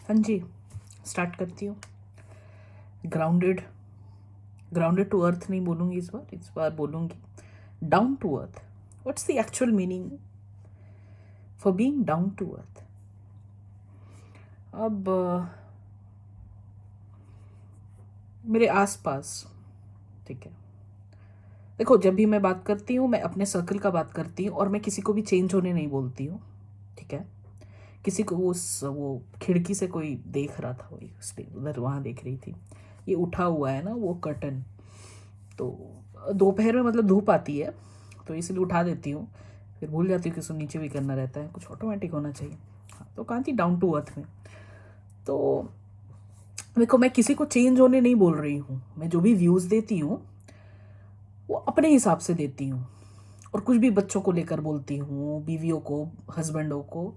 हाँ जी, स्टार्ट करती हूँ। ग्राउंडेड ग्राउंडेड टू अर्थ नहीं बोलूँगी इस बार बोलूँगी down to earth. What's the actual meaning for being down to earth? अब मेरे आसपास, ठीक है, देखो, जब भी मैं बात करती हूँ मैं अपने सर्कल का बात करती हूँ और मैं किसी को भी चेंज होने नहीं बोलती हूँ, ठीक है। किसी को वो खिड़की से कोई देख रहा था, वही उसने उधर वहाँ देख रही थी, ये उठा हुआ है ना वो कर्टन, तो दोपहर में मतलब धूप आती है तो इसलिए उठा देती हूँ, फिर भूल जाती हूँ कि उसको नीचे भी करना रहता है, कुछ ऑटोमेटिक होना चाहिए। हाँ, तो कहाँ थी, डाउन टू अर्थ में। तो देखो, मैं किसी को चेंज होने नहीं बोल रही हूँ, मैं जो भी व्यूज़ देती हूँ वो अपने हिसाब से देती हूँ। और कुछ भी बच्चों को लेकर बोलती हूँ, बीवियों को, हस्बैंडों को,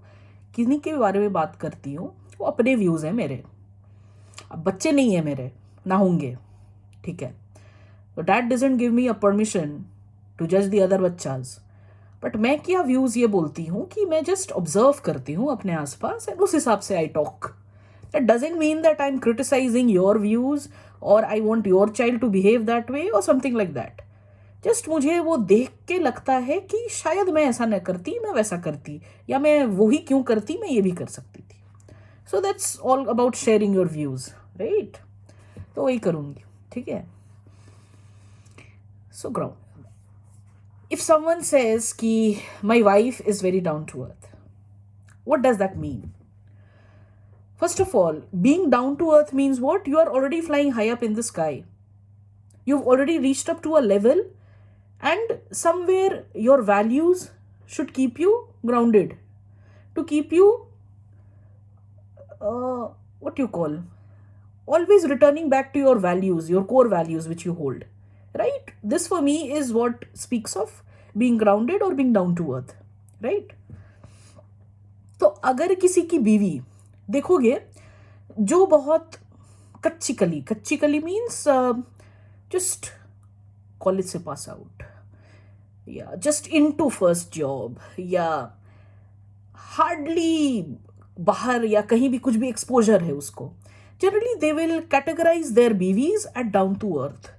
किन्हीं के बारे में बात करती हूँ, वो अपने व्यूज़ हैं मेरे। अब बच्चे नहीं है मेरे, ना होंगे, ठीक है। तो that doesn't give me a permission to जज द अदर बच्चाज। बट मैं क्या व्यूज़ ये बोलती हूँ कि मैं जस्ट ऑब्जर्व करती हूँ अपने आसपास एंड उस हिसाब से I talk. That doesn't mean that I am criticising your views और I want your child to behave that way और समथिंग लाइक दैट। जस्ट मुझे वो देख के लगता है कि शायद मैं ऐसा न करती, मैं वैसा करती, या मैं वही क्यों करती, मैं ये भी कर सकती थी। So that's all about sharing your views, right. तो वही करूँगी, ठीक है। So ground, if someone says कि my wife is very down to earth, what does that mean? First of all, being down to earth means what? You are already flying high up in the sky. You've already reached up to a level, and somewhere your values should keep you grounded, to keep you what you call, always returning back to your values, your core values which you hold, right? This for me is what speaks of being grounded or being down to earth, right? तो अगर किसी की बीवी देखोगे जो बहुत कच्ची कली मीन्स जस्ट कॉलेज से पास आउट, या जस्ट इनटू फर्स्ट जॉब, या हार्डली बाहर या कहीं भी कुछ भी एक्सपोजर है उसको, generally they will categorise their बीवीज एट डाउन टू अर्थ।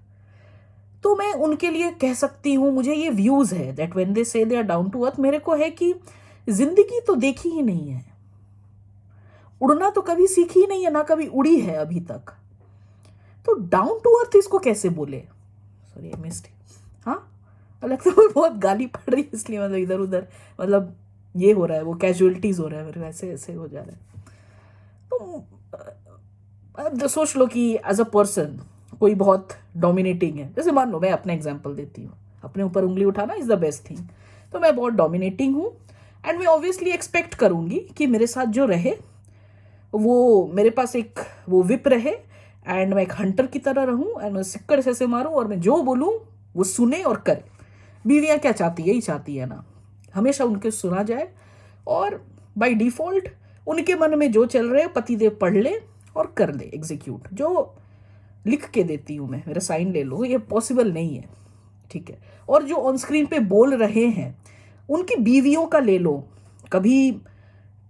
तो मैं उनके लिए कह सकती हूँ, मुझे ये व्यूज है that when they say they are down to earth, मेरे को है कि जिंदगी तो देखी ही नहीं है, उड़ना तो कभी सीखी ही नहीं है, ना कभी उड़ी है अभी तक, तो डाउन टू अर्थ इसको कैसे बोले? Sorry I missed. हाँ, लगता है बहुत गाली पड़ रही है इसलिए मतलब इधर उधर मतलब ये हो रहा है, वो कैजुअलिटीज हो रहा है मेरे, वैसे ऐसे हो जा रहा है। तो अब सोच लो कि एज अ पर्सन कोई बहुत डोमिनेटिंग है, जैसे मान लो मैं अपना एग्जांपल देती हूँ, अपने ऊपर उंगली उठाना इज द बेस्ट थिंग। तो मैं बहुत डोमिनेटिंग हूँ एंड मैं ऑब्वियसली एक्सपेक्ट करूँगी कि मेरे साथ जो रहे वो मेरे पास एक वो विप रहे एंड मैं एक हंटर की तरह रहूं एंड मैं सिक्कड़ से मारूं और मैं जो बोलूं वो सुने और करे। बीवियां क्या चाहती है, यही चाहती है ना, हमेशा उनके सुना जाए और बाय डिफॉल्ट उनके मन में जो चल रहे पतिदेव पढ़ ले और कर ले एग्जीक्यूट। जो लिख के देती हूँ मैं, मेरा साइन ले लो, ये पॉसिबल नहीं है, ठीक है। और जो ऑन स्क्रीन पे बोल रहे हैं उनकी बीवियों का ले लो। कभी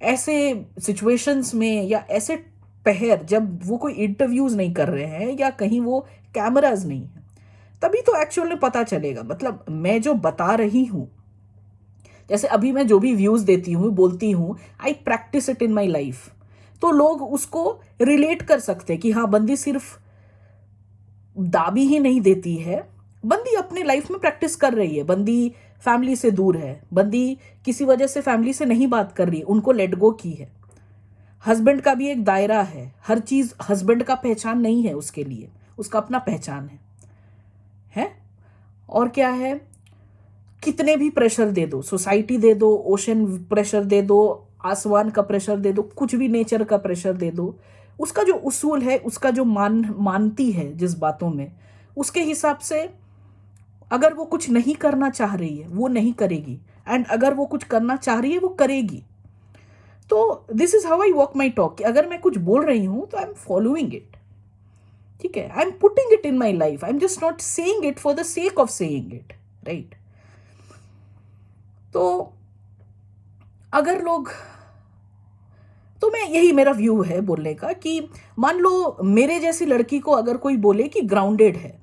ऐसे सिचुएशंस में या ऐसे पहर जब वो कोई इंटरव्यूज नहीं कर रहे हैं या कहीं वो कैमराज नहीं है, तभी तो एक्चुअल में पता चलेगा। मतलब मैं जो बता रही हूँ, जैसे अभी मैं जो भी व्यूज देती हूँ बोलती हूँ, I practice it in my life, तो लोग उसको रिलेट कर सकते हैं कि हाँ, बंदी सिर्फ दाबी ही नहीं देती है, बंदी अपने लाइफ में प्रैक्टिस कर रही है, बंदी फैमिली से दूर है, बंदी किसी वजह से फैमिली से नहीं बात कर रही है, उनको लेट गो की है। हस्बैंड का भी एक दायरा है, हर चीज हस्बैंड का पहचान नहीं है उसके लिए, उसका अपना पहचान है। और क्या है, कितने भी प्रेशर दे दो, सोसाइटी दे दो, ओशन प्रेशर दे दो, आसमान का प्रेशर दे दो, कुछ भी नेचर का प्रेशर दे दो, उसका जो उसूल है, उसका जो मानती है जिस बातों में, उसके हिसाब से अगर वो कुछ नहीं करना चाह रही है वो नहीं करेगी, एंड अगर वो कुछ करना चाह रही है वो करेगी। तो this is how I walk my talk, अगर मैं कुछ बोल रही हूं तो आई एम फॉलोइंग इट, ठीक है। I am putting it in my life, I am just not saying it for the sake of saying it, right. तो अगर लोग तो मैं यही मेरा व्यू है बोलने का कि मान लो मेरे जैसी लड़की को अगर कोई बोले कि ग्राउंडेड है,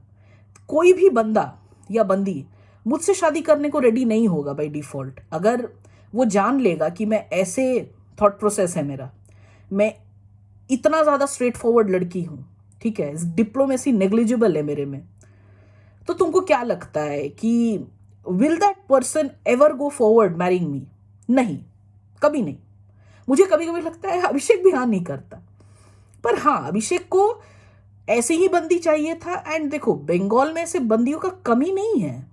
कोई भी बंदा या बंदी मुझसे शादी करने को रेडी नहीं होगा बाय डिफॉल्ट। अगर वो जान लेगा कि मैं ऐसे थॉट प्रोसेस है मेरा, मैं इतना ज़्यादा स्ट्रेट फॉरवर्ड लड़की हूँ, ठीक है, डिप्लोमेसी नेग्लिजिबल है मेरे में, तो तुमको क्या लगता है कि will that person ever go forward marrying me? नहीं, कभी नहीं। मुझे कभी कभी लगता है अभिषेक भी हाँ नहीं करता, पर हाँ, अभिषेक को ऐसी ही बंदी चाहिए था। एंड देखो, बंगाल में ऐसे बंदियों का कमी नहीं है,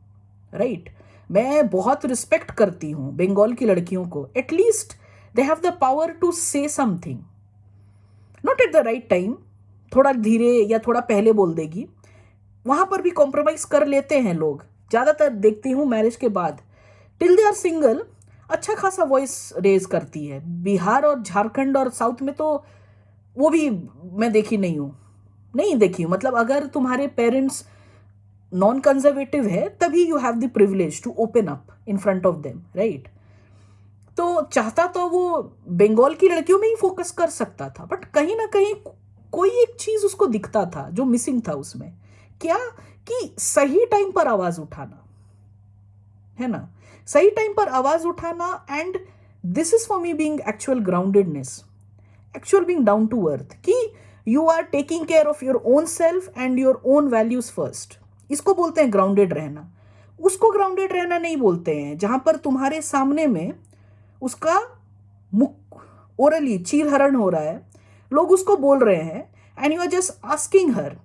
राइट? मैं बहुत रिस्पेक्ट करती हूँ बंगाल की लड़कियों को। At least they have the power to say something, not at the right time, थोड़ा धीरे या थोड़ा पहले बोल देगी, वहां पर भी कॉम्प्रोमाइज कर लेते हैं लोग। ज्यादातर देखती हूँ मैरिज के बाद टिल दे आर सिंगल अच्छा खासा वॉइस रेज करती है। बिहार और झारखंड और साउथ में तो वो भी मैं देखी नहीं देखी हूँ। मतलब अगर तुम्हारे पेरेंट्स नॉन कंजर्वेटिव है तभी you have the privilege to open up in front of them, right? तो चाहता तो वो बंगाल की लड़कियों में ही फोकस कर सकता था, बट कहीं ना कहीं कोई एक चीज उसको दिखता था जो मिसिंग था उसमें। क्या? कि सही टाइम पर आवाज उठाना, है ना, सही टाइम पर आवाज उठाना। And this is for me being actual groundedness, actual being down to earth, कि you are taking care of your own self and your own values first. इसको बोलते हैं ग्राउंडेड रहना। उसको ग्राउंडेड रहना नहीं बोलते हैं जहां पर तुम्हारे सामने में उसका मुख ओरली चीरहरण हो रहा है, लोग उसको बोल रहे हैं, and you are just asking her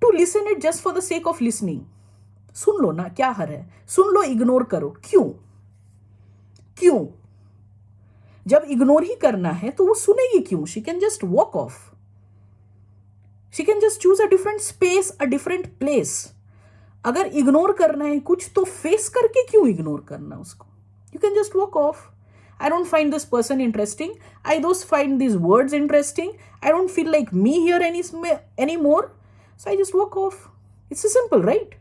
to listen it just for the sake of listening. सुन लो ना, क्या हर है, सुन लो, इग्नोर करो। क्यों? जब इग्नोर ही करना है तो वो सुनेगी क्यों? She can just walk of, she can just choose a different space, a different place. अगर इग्नोर करना है कुछ तो फेस करके क्यों इग्नोर करना उसको? You can just walk of. I don't find this person interesting. I don't find these words interesting. I don't feel like me here anymore. So I just walk off. It's so simple, right?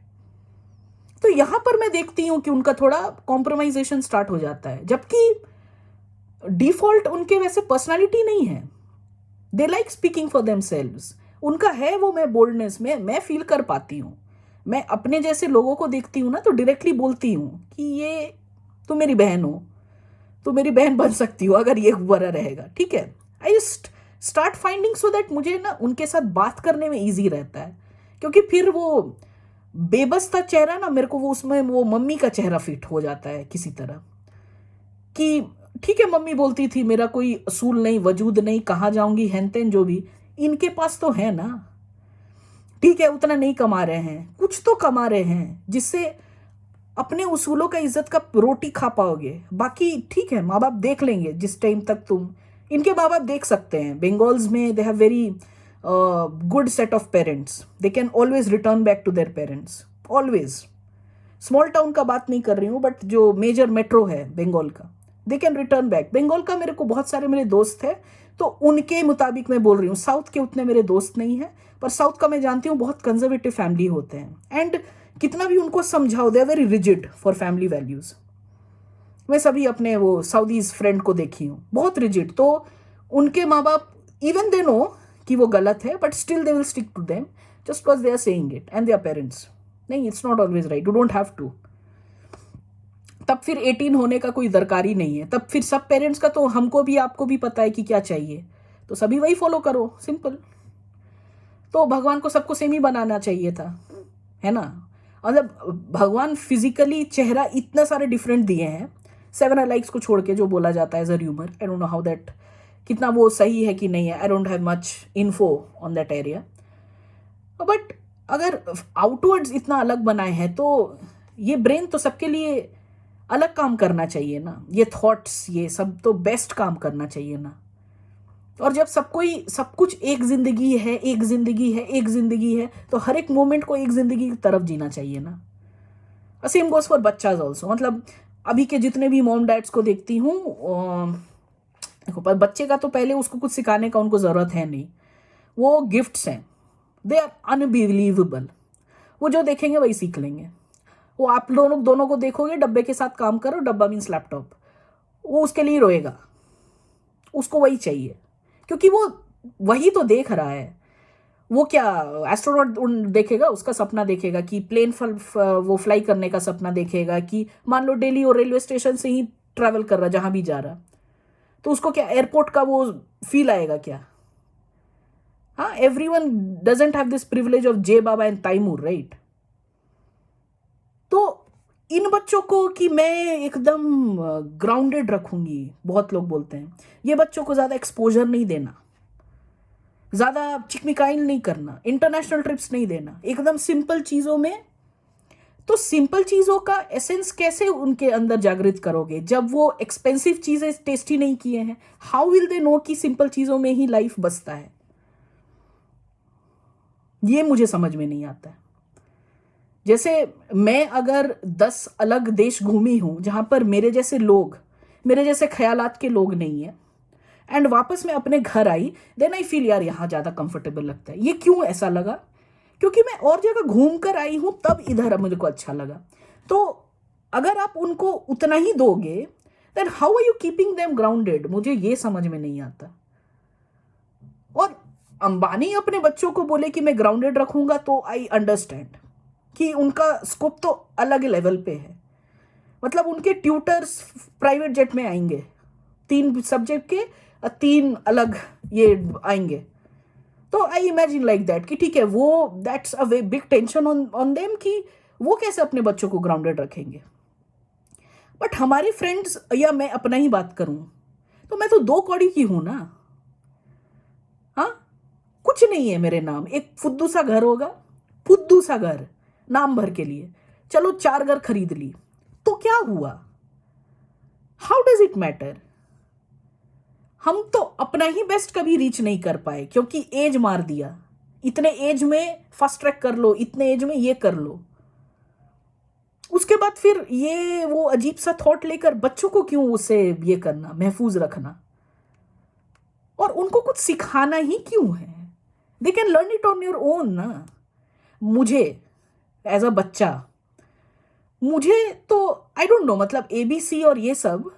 तो यहां पर मैं देखती हूं कि उनका थोड़ा compromisation start हो जाता है, जबकि डिफॉल्ट उनके वैसे पर्सनालिटी नहीं है। They like speaking for themselves. उनका है वो, मैं बोल्डनेस में मैं फील कर पाती हूँ। मैं अपने जैसे लोगों को देखती हूँ ना तो डायरेक्टली बोलती हूँ कि ये तुम मेरी बहन हो, तो मेरी बहन बन सकती हो अगर ये बड़ा रहेगा, ठीक है? I just start finding so that मुझे ना उनके साथ बात करने में ईजी रहता है, क्योंकि फिर वो बेबस चेहरा ना मेरे को वो उसमें वो मम्मी का चेहरा फिट हो जाता है किसी तरह, कि ठीक है मम्मी बोलती थी मेरा कोई असूल नहीं, वजूद नहीं, कहाँ जाऊंगी, हेनतेन जो भी, इनके पास तो है ना। ठीक है उतना नहीं कमा रहे हैं, कुछ तो कमा रहे हैं जिससे अपने उसूलों का इज्जत का रोटी खा पाओगे। बाकी ठीक है, माँ बाप देख लेंगे जिस टाइम तक तुम, इनके माँ बाप देख सकते हैं। बंगाल्स में they have very good set of parents, they can always return back to their parents, always. Small town का बात नहीं कर रही हूँ, बट जो मेजर मेट्रो है बंगाल का, they can return back. Bengal का मेरे को बहुत सारे मेरे दोस्त हैं, तो उनके मुताबिक मैं बोल रही हूँ। साउथ के उतने मेरे दोस्त नहीं हैं, पर साउथ का मैं जानती हूँ बहुत कंजर्वेटिव फैमिली होते हैं, एंड कितना भी उनको समझाओ they are very rigid for family values. मैं सभी अपने वो साउदीज फ्रेंड को देखी हूँ, बहुत रिजिड। तो उनके माँ बाप इवन दे नो कि वो गलत है, but still they will stick to them just because they are saying it, and their parents. नहीं, it's not always right, you don't have to. तब फिर 18 होने का कोई दरकार ही नहीं है। तब फिर सब पेरेंट्स का तो हमको भी आपको भी पता है कि क्या चाहिए, तो सभी वही फॉलो करो, सिंपल। तो भगवान को सबको सेम ही बनाना चाहिए था, है ना? मतलब भगवान फिजिकली चेहरा इतना सारे डिफरेंट दिए हैं, 7 लाइक्स को छोड़ के, जो बोला जाता है as a humour. I don't know how that, कितना वो सही है कि नहीं है, I don't have much info on that area. But अगर आउटवर्ड्स इतना अलग बनाए हैं तो ये ब्रेन तो सबके लिए अलग काम करना चाहिए ना, ये थॉट्स ये सब तो बेस्ट काम करना चाहिए ना। और जब सबको ही सब कुछ एक जिंदगी है, एक जिंदगी है, एक जिंदगी है, तो हर एक मोमेंट को एक जिंदगी की तरफ जीना चाहिए ना। सेम गोज फॉर बच्चाज ऑल्सो। मतलब अभी के जितने भी मॉम डैड्स को देखती हूँ, देखो, पर बच्चे का तो पहले उसको कुछ सिखाने का उनको जरूरत है नहीं, वो गिफ्ट्स हैं, दे आर अनबिलीवेबल। वो जो देखेंगे वही सीख लेंगे। वो आप दोनों को देखोगे, डब्बे के साथ काम करो, डब्बा मीन्स लैपटॉप, वो उसके लिए रोएगा, उसको वही चाहिए, क्योंकि वो वही तो देख रहा है। वो क्या एस्ट्रोनॉट देखेगा, उसका सपना देखेगा कि प्लेन वो फ्लाई करने का सपना देखेगा, कि मान लो दिल्ली और रेलवे स्टेशन से ही ट्रैवल कर रहा, जहां भी जा रहा, तो उसको क्या एयरपोर्ट का वो फील आएगा क्या? हाँ, everyone doesn't have this privilege of Jeh बाबा एंड तैमूर, राइट? तो इन बच्चों को कि मैं एकदम ग्राउंडेड रखूंगी, बहुत लोग बोलते हैं ये बच्चों को ज्यादा एक्सपोजर नहीं देना, ज्यादा चिकमिकाइल नहीं करना, इंटरनेशनल ट्रिप्स नहीं देना, एकदम सिंपल चीजों में। तो सिंपल चीजों का एसेंस कैसे उनके अंदर जागृत करोगे जब वो एक्सपेंसिव चीजें टेस्टी नहीं किए हैं? हाउ विल दे नो कि सिंपल चीजों में ही लाइफ बसता है? ये मुझे समझ में नहीं आता है। जैसे मैं अगर 10 अलग देश घूमी हूं जहां पर मेरे जैसे लोग, मेरे जैसे ख्यालात के लोग नहीं है, एंड वापस मैं अपने घर आई, देन आई फील यार यहां ज्यादा कंफर्टेबल लगता है। ये क्यों ऐसा लगा? क्योंकि मैं और जगह घूम कर आई हूं, तब इधर मुझे को अच्छा लगा। तो अगर आप उनको उतना ही दोगे, then how are you keeping them grounded? मुझे ये समझ में नहीं आता। और अंबानी अपने बच्चों को बोले कि मैं ग्राउंडेड रखूंगा, तो आई अंडरस्टैंड कि उनका स्कोप तो अलग लेवल पे है। मतलब उनके ट्यूटर्स प्राइवेट जेट में आएंगे, 3 सब्जेक्ट के 3 अलग ये आएंगे। तो आई इमेजिन लाइक दैट कि ठीक है, वो that's a way big tension on them कि वो कैसे अपने बच्चों को ग्राउंडेड रखेंगे। बट हमारे फ्रेंड्स, या मैं अपना ही बात करूं, तो मैं तो 2 कौड़ी की हूं ना। हाँ, कुछ नहीं है मेरे नाम, एक फुद्दू सा घर होगा, फुद्दू सा घर नाम भर के लिए। चलो 4 घर खरीद ली, तो क्या हुआ? How does it matter? हम तो अपना ही बेस्ट कभी रीच नहीं कर पाए, क्योंकि एज मार दिया। इतने एज में फास्ट ट्रैक कर लो, इतने एज में ये कर लो, उसके बाद फिर ये वो अजीब सा थॉट लेकर बच्चों को क्यों उसे ये करना, महफूज रखना, और उनको कुछ सिखाना ही क्यों है? They can learn it on your own ना। मुझे एज अ बच्चा, मुझे तो आई डोंट नो, मतलब ABC और ये सब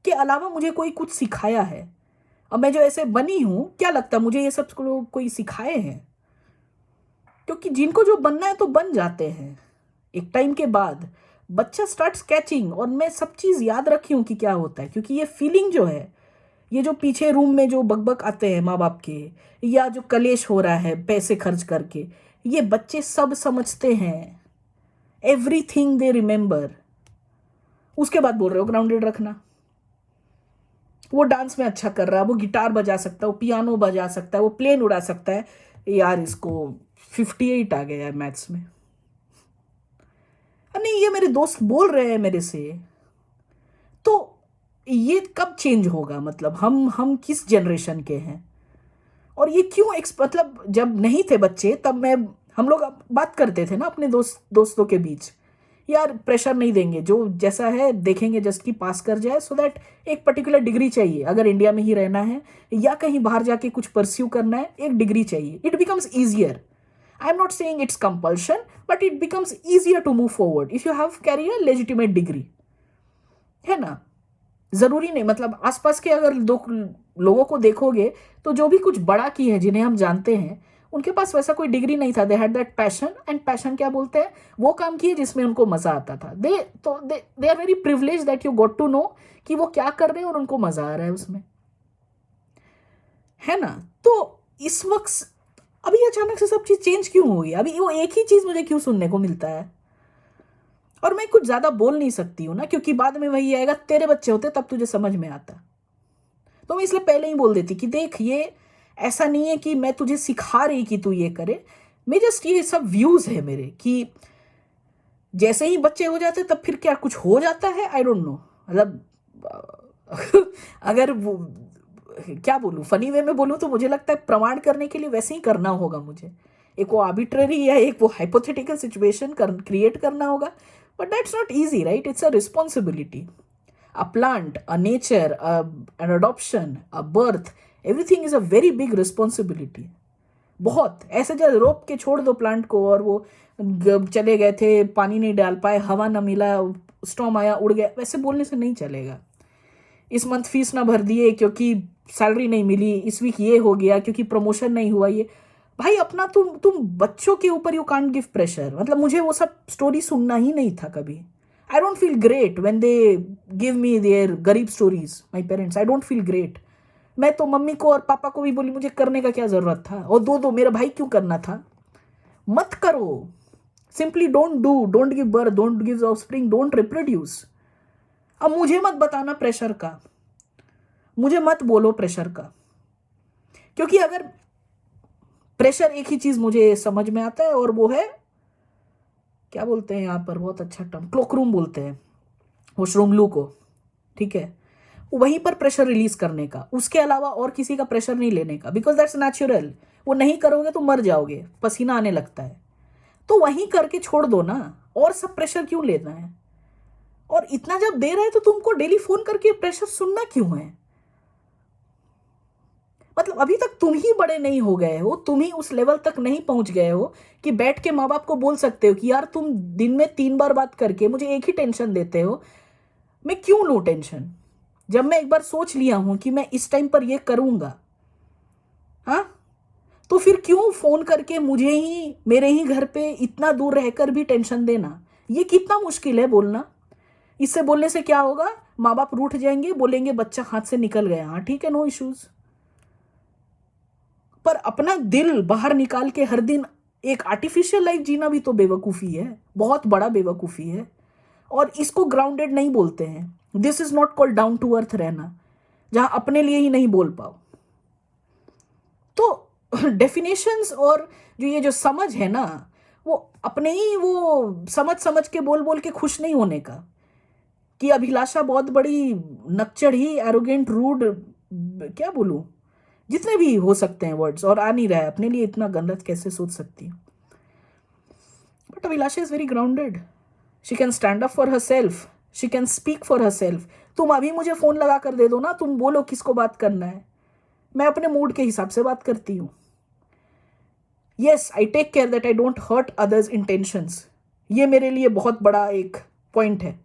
के अलावा मुझे कोई कुछ सिखाया है? अब मैं जो ऐसे बनी हूं, क्या लगता है मुझे ये सब कोई सिखाए हैं? क्योंकि जिनको जो बनना है तो बन जाते हैं एक टाइम के बाद। बच्चा स्टार्ट कैचिंग, और मैं सब चीज याद रखी हूं कि क्या होता है, क्योंकि ये फीलिंग जो है, ये जो पीछे रूम में जो बकबक आते हैं माँ बाप के, या जो कलेश हो रहा है पैसे खर्च करके, ये बच्चे सब समझते हैं। Everything they remember. उसके बाद बोल रहे हो ग्राउंडेड रखना। वो डांस में अच्छा कर रहा है, वो गिटार बजा सकता है, वो पियानो बजा सकता है, वो प्लेन उड़ा सकता है, यार इसको 58 आ गया है मैथ्स में। नहीं, ये मेरे दोस्त बोल रहे हैं मेरे से। तो ये कब चेंज होगा? मतलब हम किस जनरेशन के हैं? और ये क्यों मतलब जब नहीं थे बच्चे, तब हम लोग बात करते थे ना अपने दोस्तों के बीच, यार प्रेशर नहीं देंगे, जो जैसा है देखेंगे, जस्ट की पास कर जाए, सो दैट एक पर्टिकुलर डिग्री चाहिए। अगर इंडिया में ही रहना है या कहीं बाहर जाके कुछ परस्यू करना है, एक डिग्री चाहिए। It becomes easier. I am not saying it's compulsion, but it becomes easier to move forward if you have carry a legitimate degree, है ना? जरूरी नहीं, मतलब आसपास के अगर लोगों को देखोगे, तो जो भी कुछ बड़ा की है जिन्हें हम जानते हैं, उनके पास वैसा कोई डिग्री नहीं था। They had that passion, and passion क्या बोलते हैं, वो काम किए जिसमें उनको मजा आता था। They are very privilege that you got to know कि वो क्या कर रहे हैं और उनको मजा आ रहा है उसमें, है ना? तो इस वक्त अभी अचानक से सब चीज चेंज क्यों हो गई? अभी वो एक ही चीज मुझे क्यों सुनने को मिलता है? और मैं कुछ ज्यादा बोल नहीं सकती हूं ना, क्योंकि बाद में वही आएगा, तेरे बच्चे होते तब तुझे समझ में आता। तो मैं इसलिए पहले ही बोल देती कि देख, ये ऐसा नहीं है कि मैं तुझे सिखा रही कि तू ये करे। मैं जस्ट, ये सब व्यूज है मेरे, कि जैसे ही बच्चे हो जाते तब फिर क्या कुछ हो जाता है, आई डोंट नो। मतलब अगर वो, क्या बोलूं, फनी वे में बोलूं, तो मुझे लगता है प्रमाण करने के लिए वैसे ही करना होगा मुझे। एक वो आर्बिट्ररी या एक वो हाइपोथेटिकल सिचुएशन क्रिएट करना होगा, but that's not easy, right? It's a responsibility. A plant, a nature, an adoption, a birth, everything is a very big responsibility. बहुत ऐसे जब रोप के छोड़ दो प्लांट को, और वो चले गए थे, पानी नहीं डाल पाए, हवा ना मिला, स्टॉर्म आया, उड़ गया, वैसे बोलने से नहीं चलेगा। इस मंथ फीस ना भर दिए क्योंकि सैलरी नहीं मिली, इस वीक ये हो गया क्योंकि प्रमोशन नहीं हुआ, ये भाई अपना तुम बच्चों के ऊपर यू कांट गिव प्रेशर। मतलब मुझे वो सब स्टोरी सुनना ही नहीं था कभी। I don't feel great when they give me their गरीब stories, my parents, I don't feel great. मैं तो मम्मी को और पापा को भी बोली मुझे करने का क्या जरूरत था, और दो मेरा भाई क्यों करना था। मत करो, simply don't do, don't give birth, don't give offspring, don't reproduce. अब मुझे मत बताना प्रेशर का, मुझे मत बोलो प्रेशर का, क्योंकि अगर प्रेशर, एक ही चीज मुझे समझ में आता है और वो है, क्या बोलते हैं यहाँ पर बहुत अच्छा टर्म, क्लोकरूम बोलते हैं वॉशरूम को, ठीक है, वहीं पर प्रेशर रिलीज करने का, उसके अलावा और किसी का प्रेशर नहीं लेने का, बिकॉज दैट्स नेचुरल। वो नहीं करोगे तो मर जाओगे, पसीना आने लगता है, तो वहीं करके छोड़ दो ना, और सब प्रेशर क्यों लेना है। और इतना जब दे रहे हैं तो तुमको डेली फोन करके प्रेशर सुनना क्यों है। मतलब अभी तक तुम ही बड़े नहीं हो गए हो, तुम ही उस लेवल तक नहीं पहुंच गए हो कि बैठ के माँ बाप को बोल सकते हो कि यार तुम दिन में 3 बार बात करके मुझे एक ही टेंशन देते हो, मैं क्यों लूं टेंशन, जब मैं एक बार सोच लिया हूं कि मैं इस टाइम पर ये करूंगा। हाँ, तो फिर क्यों फोन करके मुझे ही, मेरे ही घर पे इतना दूर रहकर भी टेंशन देना, ये कितना मुश्किल है बोलना। इससे बोलने से क्या होगा, माँ बाप रूठ जाएंगे, बोलेंगे बच्चा हाथ से निकल गया, हाँ ठीक है, नो इश्यूज। पर अपना दिल बाहर निकाल के हर दिन एक आर्टिफिशियल लाइफ जीना भी तो बेवकूफ़ी है, बहुत बड़ा बेवकूफ़ी है। और इसको ग्राउंडेड नहीं बोलते हैं। This is not called down to earth रहना, जहां अपने लिए ही नहीं बोल पाओ। तो डेफिनेशंस और ये जो समझ है ना, वो अपने ही वो समझ समझ के बोल बोल के खुश नहीं होने का, कि अभिलाषा बहुत बड़ी नक्चढ़ी, एरोगेंट, रूड, क्या बोलूं, जितने भी हो सकते हैं वर्ड्स, और आ नहीं रहा है, अपने लिए इतना गलत कैसे सोच सकती हूँ। But Abhilasha is very grounded, she can stand up for her self, she can speak for her self. तुम अभी मुझे फोन लगा कर दे दो ना, तुम बोलो किसको बात करना है, मैं अपने मूड के हिसाब से बात करती हूँ। Yes, I take care that I don't hurt others intentions, ये मेरे लिए बहुत बड़ा एक पॉइंट है।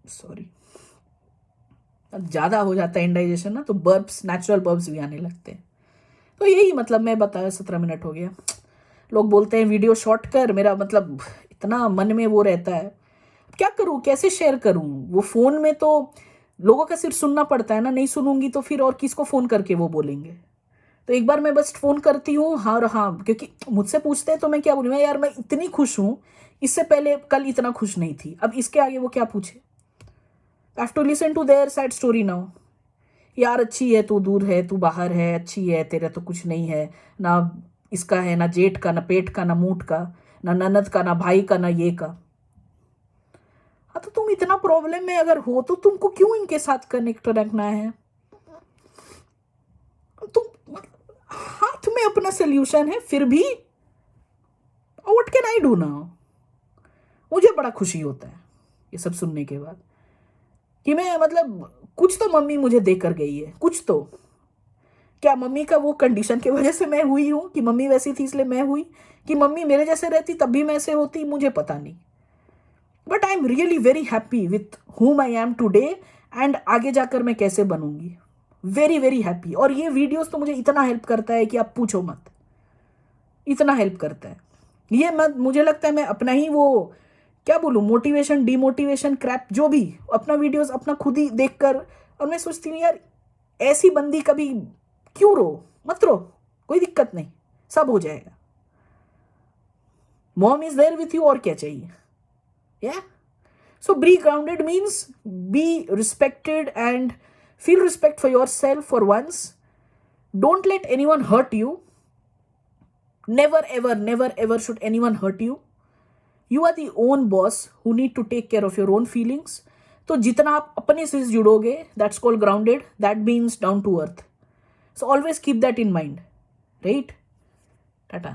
सॉरी, ज़्यादा हो जाता है इंडाइजेशन ना, तो बर्ब्स, नेचुरल बर्ब्स भी आने लगते हैं। तो यही, मतलब मैं बताया 17 मिनट हो गया। लोग बोलते हैं वीडियो शॉर्ट कर, मेरा मतलब इतना मन में वो रहता है, क्या करूँ, कैसे शेयर करूँ। वो फ़ोन में तो लोगों का सिर्फ सुनना पड़ता है ना, नहीं सुनूंगी तो फिर और किसको फ़ोन करके वो बोलेंगे। तो एक बार मैं बस फ़ोन करती हूँ, हाँ और हाँ, क्योंकि मुझसे पूछते हैं तो मैं क्या बोलूँ, यार मैं इतनी खुश हूँ, इससे पहले कल इतना खुश नहीं थी, अब इसके आगे वो क्या पूछे। I have to listen to their sad story now. यार अच्छी है, तू दूर है, तू बाहर है, अच्छी है, तेरा तो कुछ नहीं है ना, इसका है ना जेठ का, ना पेट का, ना मूठ का, ना ननद का, ना भाई का, ना ये का। हाँ, तो तुम इतना प्रॉब्लम में अगर हो तो तुमको क्यों इनके साथ कनेक्ट रखना है। तुम हाथ में अपना सोल्यूशन है, फिर भी what can I do now. मुझे बड़ा खुशी होता है ये सब सुनने के बाद, कि मैं मतलब कुछ तो मम्मी मुझे देकर गई है, कुछ तो। क्या मम्मी का वो कंडीशन की वजह से मैं हुई हूँ, कि मम्मी वैसी थी इसलिए मैं हुई, कि मम्मी मेरे जैसे रहती तब भी मैं ऐसे होती, मुझे पता नहीं। But I am really very happy with whom I am today, and आगे जाकर मैं कैसे बनूंगी, वेरी वेरी हैप्पी। और ये वीडियोस तो मुझे इतना हेल्प करता है कि आप पूछो मत, इतना हेल्प करता है ये। मत, मुझे लगता है मैं अपना ही वो, क्या बोलूँ, मोटिवेशन डिमोटिवेशन क्रैप जो भी, अपना वीडियोस अपना खुद ही देखकर, और मैं सोचती हूँ यार ऐसी बंदी कभी क्यों रो, मत रो, कोई दिक्कत नहीं, सब हो जाएगा। Mom is there with you, और क्या चाहिए। या so be grounded means be respected and feel respect for your self for once. Don't let anyone hurt you, never ever should anyone hurt you. You are the own boss who need to take care of your own feelings. तो जितना आप अपने से जुड़ोगे, that's called grounded, that means down to earth. So always keep that in mind, right? Tata.